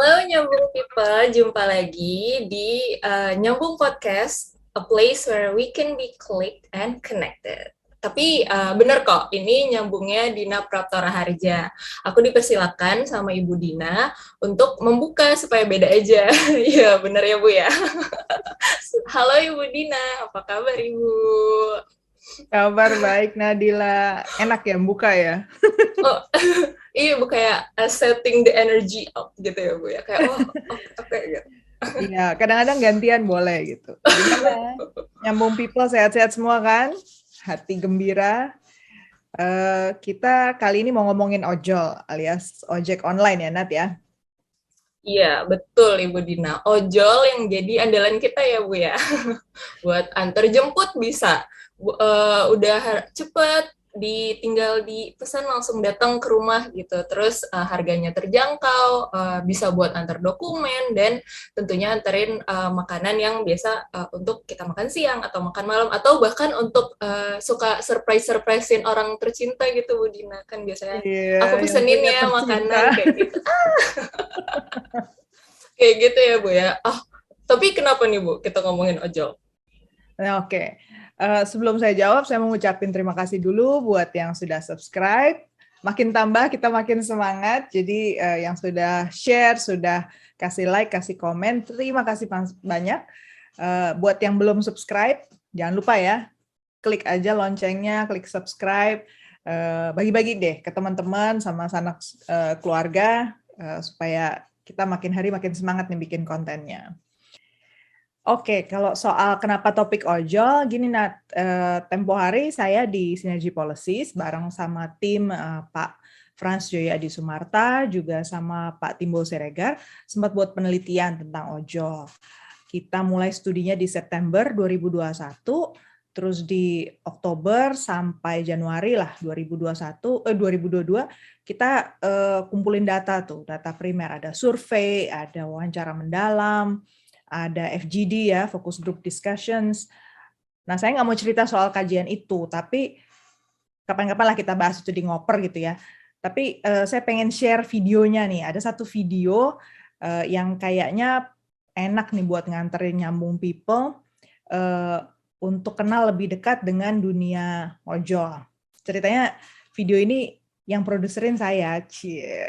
Halo Nyambung People, jumpa lagi di Nyambung Podcast, a place where we can be clicked and connected. Tapi bener kok, ini nyambungnya Dina Praptora Harja. Aku dipersilakan sama Ibu Dina untuk membuka supaya beda aja. Iya, bener ya Bu ya. Halo Ibu Dina, apa kabar Ibu? Kabar baik Nadila. Enak ya buka ya? Oh, iya Bu, kayak setting the energy up gitu ya Bu ya. Kayak, oh, oke gitu. Iya, kadang-kadang gantian boleh gitu. Gimana? Nyambung people sehat-sehat semua kan? Hati gembira. Kita kali ini mau ngomongin ojol alias ojek online ya Nat ya? Iya, betul Ibu Dina. Ojol yang jadi andalan kita ya Bu ya. Buat antar jemput bisa. Udah cepet, ditinggal dipesan langsung datang ke rumah gitu. Terus harganya terjangkau, bisa buat antar dokumen dan tentunya anterin makanan yang biasa untuk kita makan siang atau makan malam atau bahkan untuk suka surprise-surprisein orang tercinta gitu Bu Dina. Kan biasanya Iya, aku yang pesenin punya ya tercinta. makanan kayak gitu. Kayak gitu ya Bu ya. Tapi kenapa nih Bu kita ngomongin ojol? Nah, oke. Sebelum saya jawab, saya mau ngucapin terima kasih dulu buat yang sudah subscribe. Makin tambah, kita makin semangat. Jadi yang sudah share, sudah kasih like, kasih komen, terima kasih banyak. Buat yang belum subscribe, jangan lupa ya, klik aja loncengnya, klik subscribe. Bagi-bagi deh ke teman-teman sama sanak keluarga, supaya kita makin hari makin semangat nih bikin kontennya. Oke, kalau soal kenapa topik ojol, gini Nat, tempo hari saya di Synergy Policies bareng sama tim Pak Frans Joya Adi Sumarta, juga sama Pak Timbul Siregar, sempat buat penelitian tentang ojol. Kita mulai studinya di September 2021, terus di Oktober sampai Januari lah 2022, kita kumpulin data tuh, data primer, ada survei, ada wawancara mendalam, ada FGD ya, focus group discussions. Nah, saya nggak mau cerita soal kajian itu, tapi kapan-kapan lah kita bahas itu di ngoper gitu ya. Tapi saya pengen share videonya nih. Ada satu video yang kayaknya enak nih buat nganterin nyambung people untuk kenal lebih dekat dengan dunia ojol. Ceritanya video ini yang produserin saya, cie.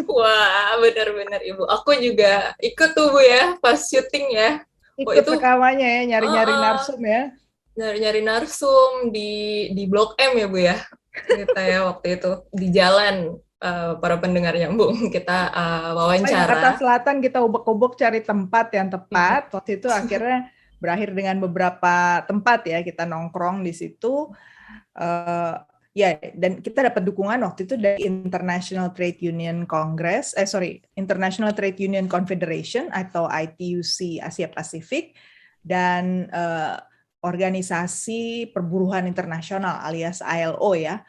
Wah, benar-benar Ibu. Aku juga ikut tuh Bu ya, pas syuting ya. Wah Ikut itu rekamannya ya, nyari-nyari uh, narsum ya. nyari-nyari narsum di Blok M ya Bu ya. Kita ya waktu itu di jalan para pendengar nyambung kita Di Jakarta wawancara. Selatan kita ubek-ubek cari tempat yang Mm. tepat. Waktu itu akhirnya berakhir dengan beberapa tempat ya, kita nongkrong di situ. Ya, dan kita dapat dukungan waktu itu dari International Trade Union Congress, International Trade Union Confederation atau ITUC Asia Pasifik, dan organisasi perburuhan internasional alias ILO ya,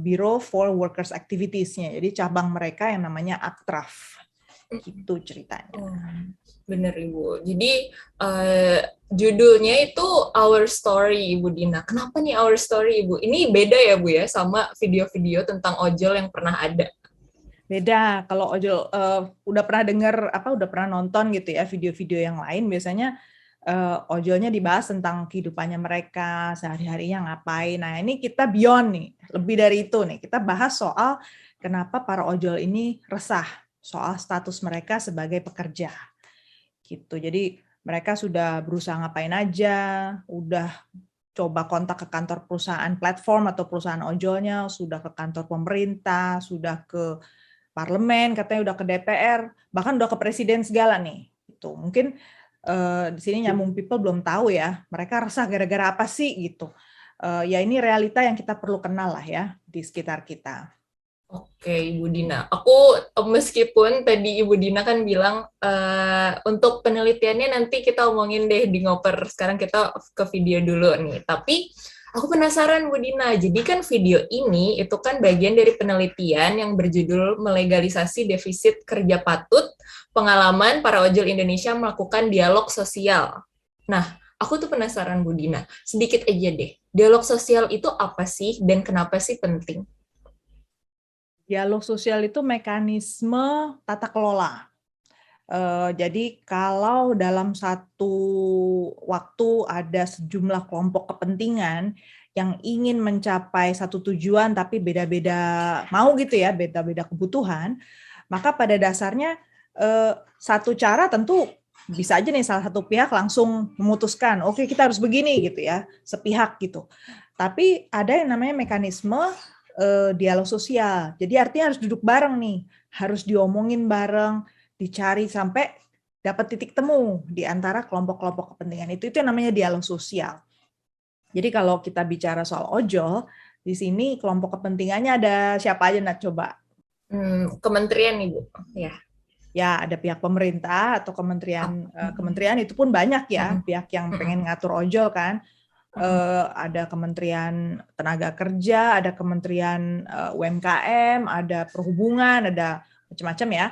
Bureau for Workers Activities-nya. Jadi cabang mereka yang namanya ACTRAF. Gitu ceritanya. Oh, bener Ibu. Jadi judulnya itu Our Story Ibu Dina. Kenapa nih Our Story Ibu? Ini beda ya Bu ya sama video-video tentang ojol yang pernah ada. Beda kalau ojol udah pernah dengar udah pernah nonton gitu ya video-video yang lain, biasanya ojolnya dibahas tentang kehidupannya mereka, sehari-harinya ngapain. Nah, ini kita beyond nih, lebih dari itu nih. Kita bahas soal kenapa para ojol ini resah soal status mereka sebagai pekerja. Gitu. Jadi mereka sudah berusaha ngapain aja, udah coba kontak ke kantor perusahaan platform atau perusahaan ojolnya, sudah ke kantor pemerintah, sudah ke parlemen, katanya udah ke DPR, bahkan udah ke presiden segala nih. Itu mungkin di sini nyambung people belum tahu ya, mereka resah gara-gara apa sih gitu. Ya ini realita yang kita perlu kenal lah ya di sekitar kita. Oke, Ibu Dina. Aku meskipun tadi Ibu Dina kan bilang untuk penelitiannya nanti kita omongin deh di ngoper. Sekarang kita ke video dulu nih. Tapi aku penasaran Bu Dina. Jadi kan video ini itu kan bagian dari penelitian yang berjudul melegalisasi defisit kerja patut, pengalaman para ojol Indonesia melakukan dialog sosial. Nah, aku tuh penasaran Bu Dina. Sedikit aja deh. Dialog sosial itu apa sih dan kenapa sih penting? Dialog sosial itu mekanisme tata kelola. Jadi kalau dalam satu waktu ada sejumlah kelompok kepentingan yang ingin mencapai satu tujuan tapi beda-beda mau gitu ya, beda-beda kebutuhan, maka pada dasarnya satu cara tentu bisa aja nih salah satu pihak langsung memutuskan, oke kita harus begini gitu ya, sepihak gitu. Tapi ada yang namanya mekanisme dialog sosial. Jadi artinya harus duduk bareng nih, harus diomongin bareng, dicari sampai dapat titik temu di antara kelompok-kelompok kepentingan itu yang namanya dialog sosial. Jadi kalau kita bicara soal ojol, di sini kelompok kepentingannya ada siapa aja, Nat, coba? Kementerian, Ibu. Ya. Ya, ada pihak pemerintah atau kementerian itu pun banyak ya, pihak yang pengen ngatur ojol kan. Ada Kementerian Tenaga Kerja, ada Kementerian UMKM, ada Perhubungan, ada macam-macam ya.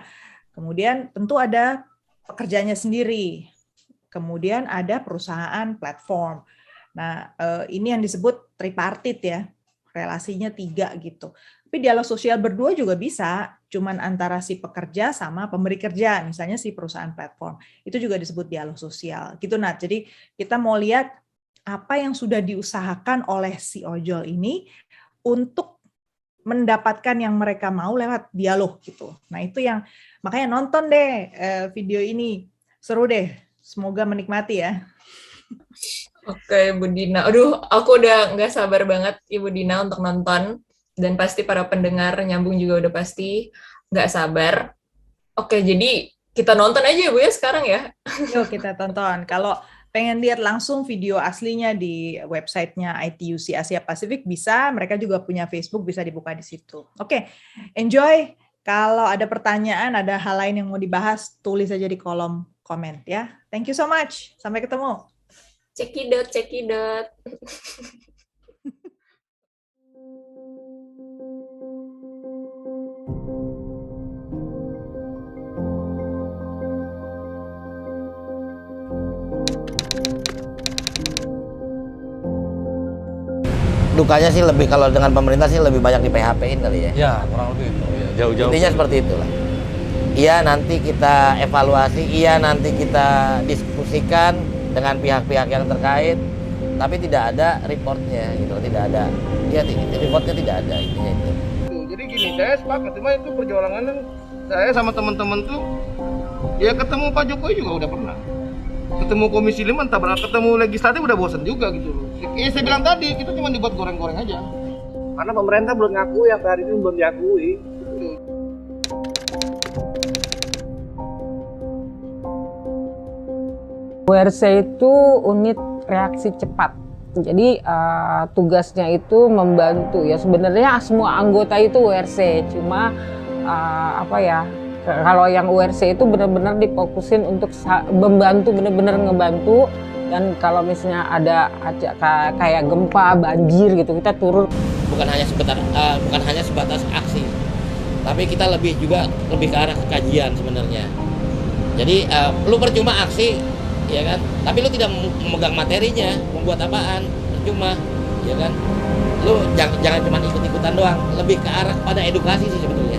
Kemudian tentu ada pekerjanya sendiri. Kemudian ada perusahaan platform. Nah, ini yang disebut tripartit ya, relasinya 3 gitu. Tapi dialog sosial berdua juga bisa, cuman antara si pekerja sama pemberi kerja, misalnya si perusahaan platform. Itu juga disebut dialog sosial. Gitu, Nat. Jadi kita mau lihat apa yang sudah diusahakan oleh si ojol ini untuk mendapatkan yang mereka mau lewat dialog gitu. Nah, itu yang makanya nonton deh video ini. Seru deh. Semoga menikmati ya. Oke, Ibu Dina. Aduh, aku udah nggak sabar banget, Ibu Dina, untuk nonton. Dan pasti para pendengar nyambung juga udah pasti nggak sabar. Oke, jadi kita nonton aja ya, Bu, ya, sekarang ya. Yuk kita tonton. Kalau pengen lihat langsung video aslinya di websitenya ITUC Asia Pasifik bisa. Mereka juga punya Facebook, bisa dibuka di situ. Oke, enjoy. Kalau ada pertanyaan, ada hal lain yang mau dibahas, tulis aja di kolom komen ya. Thank you so much. Sampai ketemu. Cekidot, cekidot. Dukanya sih lebih kalau dengan pemerintah sih lebih banyak di PHP-in kali ya. Ya, kurang lebih itu. Ya, jauh-jauh. Intinya seperti itulah. Iya nanti kita evaluasi, iya nanti kita diskusikan dengan pihak-pihak yang terkait, tapi tidak ada reportnya gitu, tidak ada. Iya, reportnya tidak ada intinya itu. Jadi gini, saya sepakat, cuma itu perjuangan saya sama teman-teman tuh, ya ketemu Pak Jokowi juga udah pernah. Ketemu Komisi 5 entah berapa, ketemu legislatif udah bosan juga gitu loh. Ya saya bilang tadi, kita cuma dibuat goreng-goreng aja. Karena pemerintah belum ngakui, yang hari ini belum diakui. URC itu unit reaksi cepat. Jadi tugasnya itu membantu ya. Sebenarnya semua anggota itu URC, cuma kalau yang URC itu benar-benar difokusin untuk membantu, benar-benar ngebantu. Dan kalau misalnya ada kayak gempa, banjir gitu, kita turun. Bukan hanya sebatas aksi, tapi kita lebih ke arah kajian sebenarnya. Jadi lu percuma aksi, ya kan? Tapi lu tidak memegang materinya, membuat apaan? Percuma, ya kan? Lu jangan cuma ikut-ikutan doang, lebih ke arah kepada edukasi sih sebetulnya.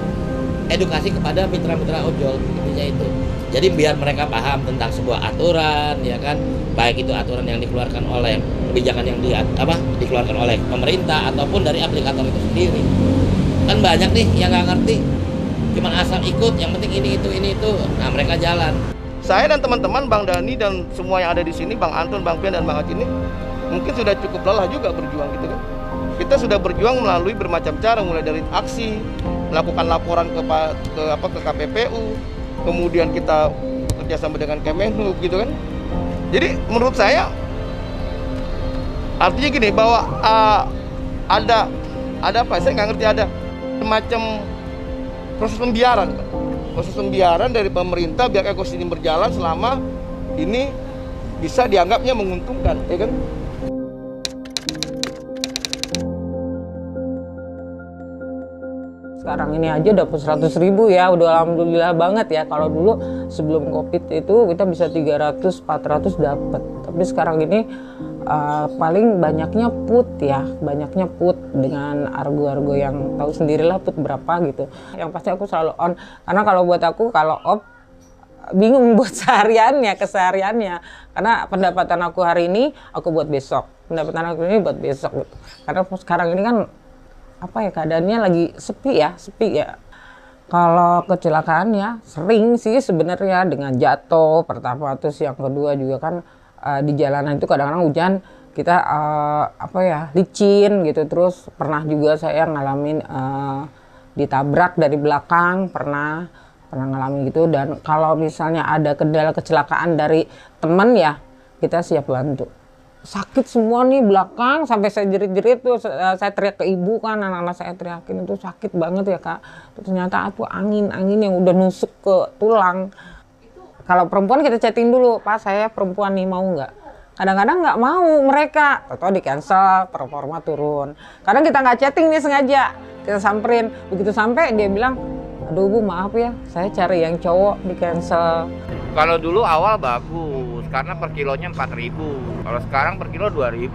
Edukasi kepada mitra-mitra ojol, intinya itu. Jadi biar mereka paham tentang sebuah aturan, ya kan? Baik itu aturan yang dikeluarkan oleh kebijakan yang dikeluarkan oleh pemerintah ataupun dari aplikator itu sendiri. Kan banyak nih yang nggak ngerti, cuman asal ikut, yang penting ini itu. Nah mereka jalan. Saya dan teman-teman, Bang Dani dan semua yang ada di sini, Bang Anton, Bang Pian dan Bang Haji ini mungkin sudah cukup lelah juga berjuang gitu kan. Kita sudah berjuang melalui bermacam cara, mulai dari aksi, melakukan laporan ke KPPU, kemudian kita bekerja sama dengan Kemenhub gitu kan. Jadi menurut saya artinya gini, bahwa ada apa? Saya nggak ngerti, ada semacam proses pembiaran dari pemerintah biar ekosistem berjalan selama ini bisa dianggapnya menguntungkan, ya kan? Sekarang ini aja dapat 100.000 ya, udah alhamdulillah banget ya. Kalau dulu sebelum Covid itu kita bisa 300-400 dapat. Tapi sekarang ini paling banyaknya put dengan argo-argo yang tahu sendirilah put berapa gitu. Yang pasti aku selalu on, karena kalau buat aku kalau off bingung buat kesehariannya. Karena pendapatan aku hari ini aku buat besok, pendapatan aku ini buat besok gitu. Karena sekarang ini kan keadaannya lagi sepi ya. Kalau kecelakaan ya sering sih sebenarnya, dengan jatuh pertama, terus yang kedua juga kan di jalanan itu kadang-kadang hujan, kita licin gitu. Terus pernah juga saya ngalamin ditabrak dari belakang, pernah ngalamin gitu. Dan kalau misalnya ada kendala kecelakaan dari teman ya kita siap bantu. Sakit semua nih belakang, sampai saya jerit-jerit tuh, saya teriak ke ibu kan, anak-anak saya teriakin, itu sakit banget ya Kak. Ternyata itu angin yang udah nusuk ke tulang. Kalau perempuan kita chatting dulu, Pak saya perempuan nih mau nggak? Kadang-kadang nggak mau mereka, atau di cancel, performa turun. Kadang kita nggak chatting nih sengaja, kita samperin. Begitu sampai dia bilang, aduh Bu maaf ya, saya cari yang cowok, di cancel. Kalau dulu awal bagus, karena per kilonya 4.000. Kalau sekarang per kilo 2.000.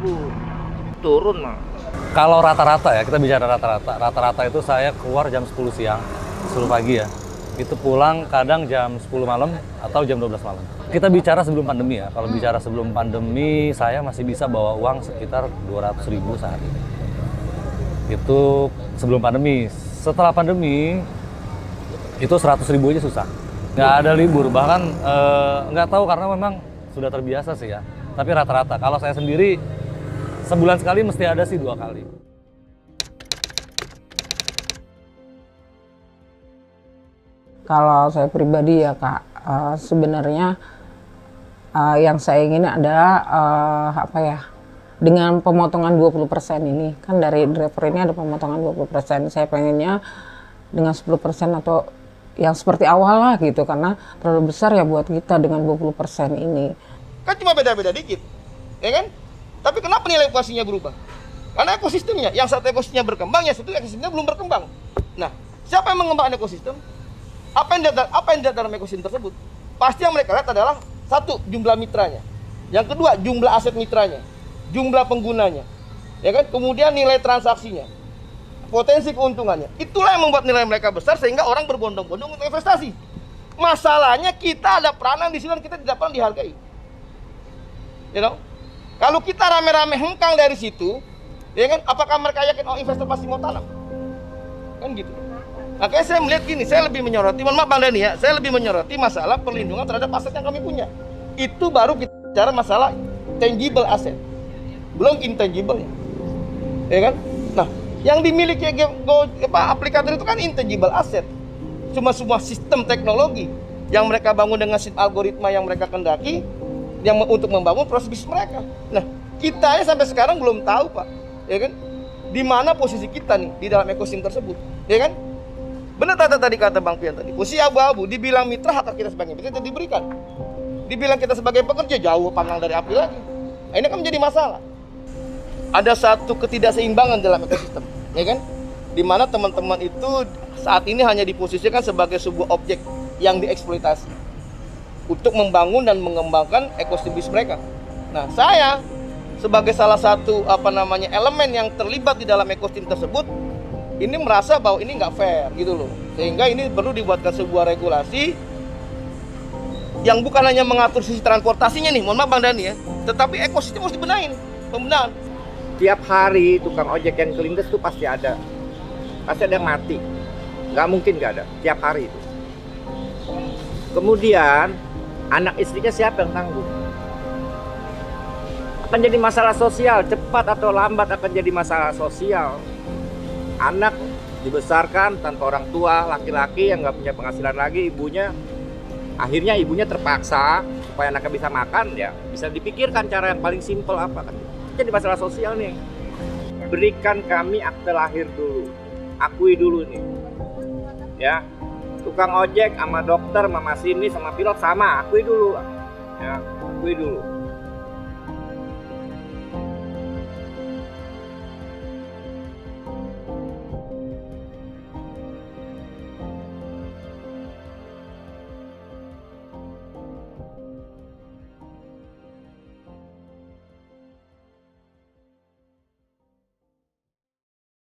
Turun mah. Kalau rata-rata ya, kita bicara rata-rata. Rata-rata itu saya keluar jam 10 siang, 10 pagi ya. Itu pulang kadang jam 10 malam atau jam 12 malam. Kita bicara sebelum pandemi ya. Kalau bicara sebelum pandemi, saya masih bisa bawa uang sekitar 200.000 sehari. Itu sebelum pandemi. Setelah pandemi, itu 100.000 aja susah. Nggak ada libur, bahkan nggak tahu karena memang sudah terbiasa sih ya. Tapi rata-rata, kalau saya sendiri sebulan sekali mesti ada sih 2 kali. Kalau saya pribadi ya Kak, sebenarnya yang saya ingin adalah dengan pemotongan 20% ini, kan dari driver ini ada pemotongan 20%. Saya pengennya dengan 10% atau yang seperti awal lah gitu, karena terlalu besar ya buat kita dengan 20% ini. Kan cuma beda-beda dikit, ya kan? Tapi kenapa nilai puasinya berubah? Karena ekosistemnya, yang satu ekosistemnya berkembang, yang satu ekosistemnya belum berkembang. Nah, siapa yang mengembangkan ekosistem? Apa yang dilihat dalam ekosistem tersebut? Pasti yang mereka lihat adalah satu, jumlah mitranya. Yang kedua, jumlah aset mitranya, jumlah penggunanya, ya kan? Kemudian nilai transaksinya, potensi keuntungannya. Itulah yang membuat nilai mereka besar sehingga orang berbondong-bondong untuk investasi. Masalahnya kita ada peranan di sini dan kita tidak pernah dihargai. You know? Kalau kita rame-rame hengkang dari situ, ya kan? Apakah mereka yakin investor pasti mau tanam? Kan gitu. Makanya saya melihat gini, saya lebih menyoroti, mohon maaf Bang Dani ya, saya lebih menyoroti masalah perlindungan terhadap aset yang kami punya. Itu baru kita bicara masalah tangible asset, belum intangible ya kan? Nah, yang dimiliki aplikator itu kan intangible asset. Cuma semua sistem teknologi yang mereka bangun dengan algoritma yang mereka kendaki yang untuk membangun proses bisnis mereka. Nah, kita sampai sekarang belum tahu Pak, ya kan? Di mana posisi kita nih di dalam ekosistem tersebut, ya kan? Benar tadi kata Bang Pian tadi, posisi abu-abu, dibilang mitra hak kita sebagai mitra tidak diberikan. Dibilang kita sebagai pekerja jauh panggang dari api lagi. Nah, ini kan menjadi masalah. Ada satu ketidakseimbangan dalam ekosistem, ya kan? Di mana teman-teman itu saat ini hanya diposisikan sebagai sebuah objek yang dieksploitasi untuk membangun dan mengembangkan ekosistem bisnis mereka. Nah, saya sebagai salah satu elemen yang terlibat di dalam ekosistem tersebut, ini merasa bahwa ini nggak fair gitu loh. Sehingga ini perlu dibuatkan sebuah regulasi yang bukan hanya mengatur sisi transportasinya nih, mohon maaf Bang Dani ya, tetapi ekosistem harus dibenahin, pembenahan. Tiap hari tukang ojek yang kelindes tuh pasti ada yang mati. Nggak mungkin nggak ada, tiap hari itu. Kemudian anak istrinya siapa yang tanggung? Akan jadi masalah sosial, cepat atau lambat akan jadi masalah sosial. Anak dibesarkan tanpa orang tua, laki-laki yang nggak punya penghasilan lagi, akhirnya ibunya terpaksa supaya anaknya bisa makan, ya bisa dipikirkan cara yang paling simpel apa kan. Jadi masalah sosial nih. Berikan kami akte lahir dulu, akui dulu nih, ya. Tukang ojek sama dokter, sama masinis, sama pilot sama, akui dulu, ya, akui dulu.